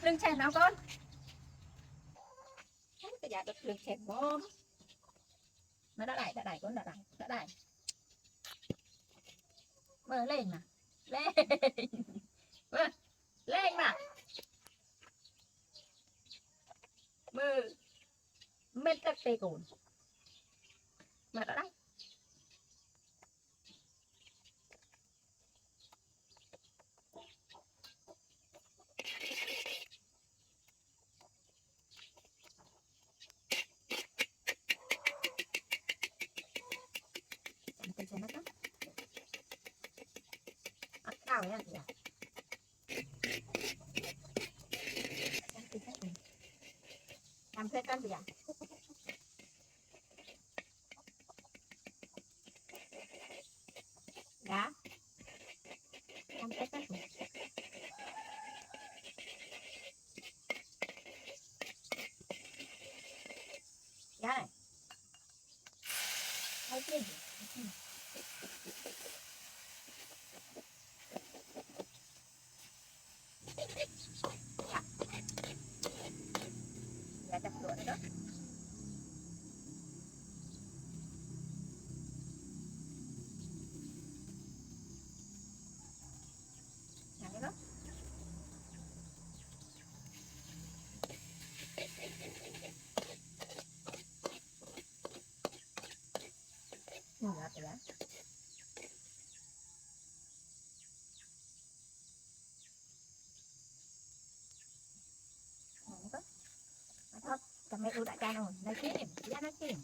lưng chèn nào con. Cái dạ đứt lưng chèn bom. Nó đã đẩy con đã đẩy. Bơ lên mà. Lên. Bơ. Lên mà. Bơ. Mệt các tê cồn. Mà đã đẩy. Cái chén nó tắt. Đào nha chị ạ. Làm phê cân gì ạ? Dạ. Làm phê cân gì? Dạ này. Hay cái gì? Dạ. Dạ chặt lửa đó. Dạ đó. Dạ dạ. Thôi, cầm mấy ưu đại ca rồi, nói kiếm, giá nói kiếm.